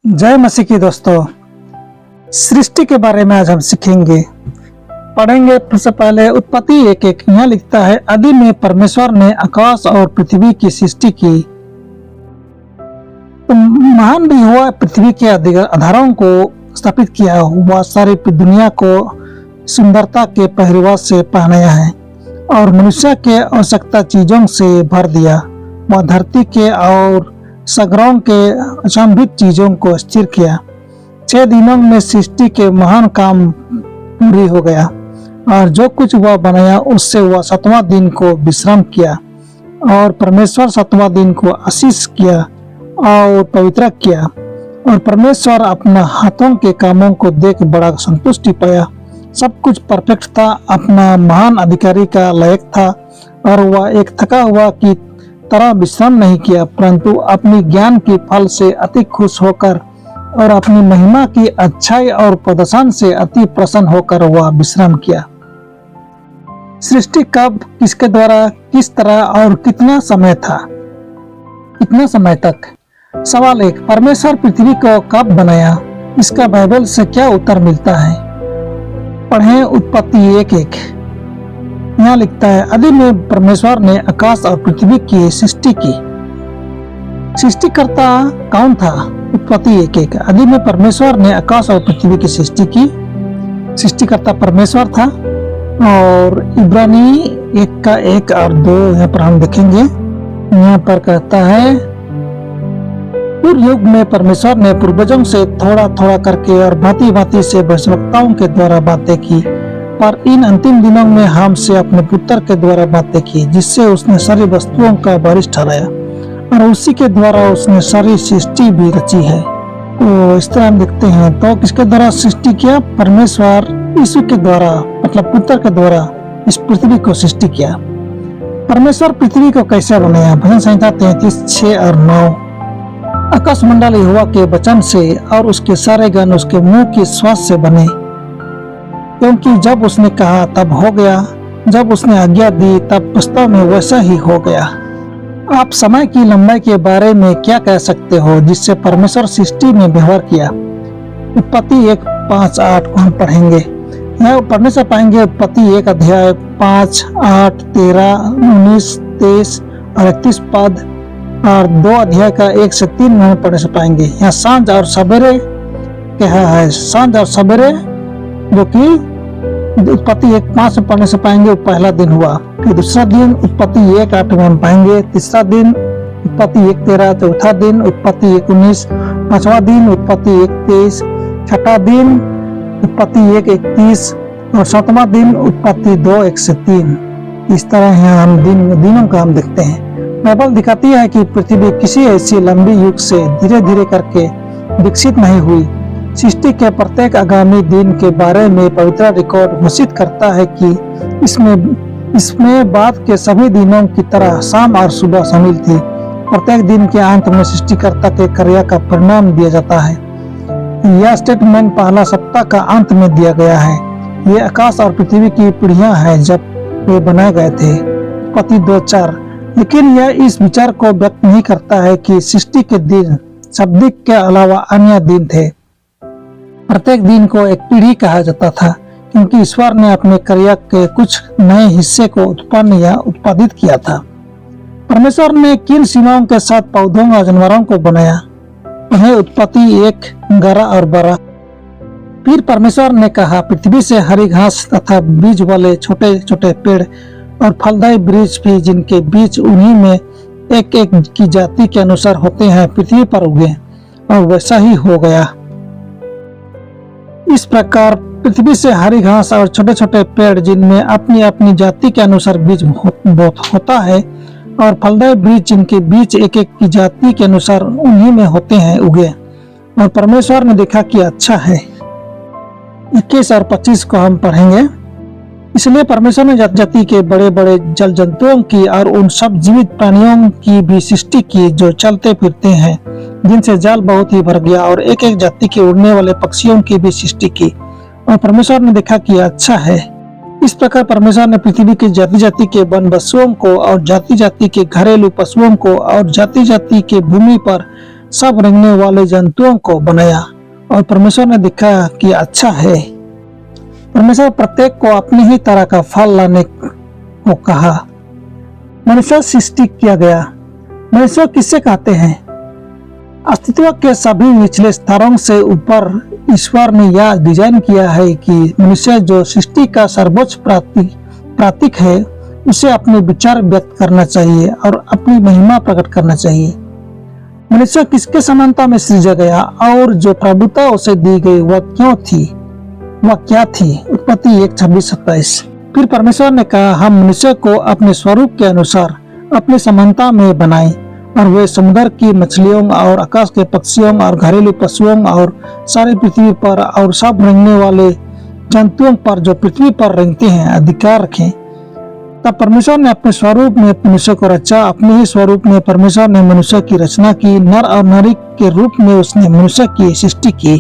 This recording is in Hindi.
जय मसीह की दोस्तों। सृष्टि के बारे में आज हम सीखेंगे, पढ़ेंगे। सबसे पहले उत्पत्ति 1:1 यहाँ लिखता है, आदि में परमेश्वर ने आकाश और पृथ्वी की सृष्टि की। तो महान भी हुआ, पृथ्वी के आधारों को स्थापित किया हुआ, सारी दुनिया को सुंदरता के पहरेवा से पहनाया है और मनुष्य के आवश्यकता चीजों से भर दिया। वह धरती के और सागरों के अचंभित चीजों को स्थिर किया। 6 दिनों में सृष्टि के महान काम पूरी हो गया और जो कुछ वह बनाया उससे वह 7वां दिन को विश्राम किया। और परमेश्वर 7वां दिन को आशीष किया और पवित्र किया। और परमेश्वर अपना हाथों के कामों को देख बड़ा संतुष्टि पाया। सब कुछ परफेक्ट था, अपना महान अधिकारी का लायक था और वह एक थका हुआ की तरह विश्राम नहीं किया, परंतु अपनी ज्ञान की फल से अति खुश होकर और अपनी महिमा की अच्छाई और प्रदर्शन से अति प्रसन्न होकर वह विश्राम किया। सृष्टि कब, किसके द्वारा, किस तरह और कितना समय था, कितना समय तक? सवाल 1, परमेश्वर पृथ्वी को कब बनाया? इसका बाइबल से क्या उत्तर मिलता है? पढ़ें उत्पत्ति 1:1 यहाँ लिखता है, आदि में परमेश्वर ने आकाश और पृथ्वी की सृष्टि की। सृष्टिकर्ता कौन था? उत्पत्ति 1:1 आदि में परमेश्वर ने आकाश और पृथ्वी की सृष्टि की। सृष्टिकर्ता परमेश्वर था। और इब्रानी 1:1 और 2 यहाँ पर हम देखेंगे। यहाँ पर कहता है, पूर्व युग में परमेश्वर ने पूर्वजों से थोड़ा थोड़ा करके और भांति भांति से भविष्यवक्ताओं के द्वारा बातें की, पर इन अंतिम दिनों में हमसे अपने पुत्र के द्वारा बातें की, जिससे उसने सारी वस्तुओं का बारिश ठहराया और उसी के द्वारा उसने सारी सृष्टि भी रची है। तो इस तरह हम देखते हैं। तो किसके द्वारा सृष्टि किया? परमेश्वर यीशु के द्वारा, मतलब पुत्र के द्वारा इस पृथ्वी को सृष्टि किया। परमेश्वर पृथ्वी को कैसे बनाया? भजन संहिता 33:6 और 9। आकाश मंडल यहोवा के वचन से और उसके सारे गण उसके मुंह की श्वास से बने, क्योंकि जब उसने कहा तब हो गया, जब उसने आज्ञा दी तब वास्तव में वैसा ही हो गया। आप समय की लंबाई के बारे में क्या कह सकते हो जिससे परमेश्वर सृष्टि में व्यवहार किया? उत्पत्ति 1:5-8 को हम पढ़ेंगे। यहाँ पढ़ने से पाएंगे उत्पत्ति 1:5, 8, 13, 19, 23 और 31 पद और 2 अध्याय का 1 से 3 में पढ़ने से पाएंगे। यहाँ सांझ और सवेरे कहा है, सांझ और सवेरे, जो कि उत्पत्ति 1:5 में पढ़ने से पाएंगे वो पहला दिन हुआ। फिर दूसरा दिन उत्पत्ति 1:8 में हम पाएंगे। तीसरा दिन उत्पत्ति 1:13, चौथा दिन उत्पत्ति 1:19, पांचवा दिन उत्पत्ति 1:23, छठा दिन उत्पत्ति 1:31 और सातवां दिन उत्पत्ति 2:1 से 3। इस तरह यहाँ हम दिनों का हम देखते हैं। बाइबल दिखाती है कि पृथ्वी किसी ऐसी लंबी युग से धीरे धीरे करके विकसित नहीं हुई। सृष्टि के प्रत्येक आगामी दिन के बारे में पवित्र रिकॉर्ड घोषित करता है कि इसमें बाद के सभी दिनों की तरह शाम और सुबह शामिल थी। प्रत्येक दिन के अंत में सृष्टिकर्ता के कार्य का परिणाम दिया जाता है। यह स्टेटमेंट पहला सप्ताह का अंत में दिया गया है। ये आकाश और पृथ्वी की पीढ़ियां हैं जब वे बनाए गए थे। उत्पत्ति 2:4। लेकिन यह इस विचार को व्यक्त नहीं करता है कि सृष्टि के दिन शाब्दिक के अलावा अन्य दिन थे। प्रत्येक दिन को एक पीढ़ी कहा जाता था, क्योंकि ईश्वर ने अपने कार्य के कुछ नए हिस्से को उत्पन्न या उत्पादित किया था। परमेश्वर ने किन सीमाओं के साथ पौधों और जानवरों को बनाया? उन्हें उत्पत्ति 1:11 और 12। फिर परमेश्वर ने कहा, पृथ्वी से हरी घास तथा बीज वाले छोटे छोटे पेड़ और फलदायी वृक्ष भी, जिनके बीज उन्हीं में एक एक की जाति के अनुसार होते हैं, पृथ्वी पर उगे, और वैसा ही हो गया। इस प्रकार पृथ्वी से हरी घास और छोटे छोटे पेड़, जिनमें अपनी अपनी जाति के अनुसार बीज होता है, और फलदायी वृक्ष, जिनके बीज एक एक की जाति के अनुसार उन्हीं में होते हैं, उगे। और परमेश्वर ने देखा कि अच्छा है। 21 और 25 को हम पढ़ेंगे। इसलिए परमेश्वर ने जाति के बड़े बड़े जल जंतुओं की और उन सब जीवित प्राणियों की भी सृष्टि की जो चलते फिरते हैं, जिनसे जाल बहुत ही भर गया, और एक एक जाति के उड़ने वाले पक्षियों की भी सृष्टि की। और परमेश्वर ने देखा कि अच्छा है। इस प्रकार परमेश्वर ने पृथ्वी की जाति जाति के वन पशुओं को और जाति जाति के घरेलू पशुओं को और जाति जाति के भूमि पर सब रेंगने वाले जंतुओं को बनाया और परमेश्वर ने देखा कि अच्छा है। परमेश्वर प्रत्येक को अपनी ही तरह का फल लाने को कहा। मनुष्य सृष्टि किया गया। मनुष्य किससे कहते हैं? अस्तित्व के सभी निचले स्तरों से ऊपर ईश्वर ने यह डिजाइन किया है कि मनुष्य जो सृष्टि का सर्वोच्च प्रतीक है, उसे अपने विचार व्यक्त करना चाहिए और अपनी महिमा प्रकट करना चाहिए। मनुष्य किसके समानता में सृजा गया और जो प्रभुता उसे दी गई वह क्या थी? उत्पत्ति 1:26-27। फिर परमेश्वर ने कहा, हम मनुष्य को अपने स्वरूप के अनुसार अपनी समानता में बनाएं और वे समुद्र की मछलियों और आकाश के पक्षियों और घरेलू पशुओं और सारी पृथ्वी पर और सब रेंगने वाले जंतुओं पर जो पृथ्वी पर रेंगते हैं अधिकार रखें। तब परमेश्वर ने अपने स्वरूप में मनुष्य को रचा। अपने ही स्वरूप में परमेश्वर ने मनुष्य की रचना की। नर और नारी के रूप में उसने मनुष्य की सृष्टि की।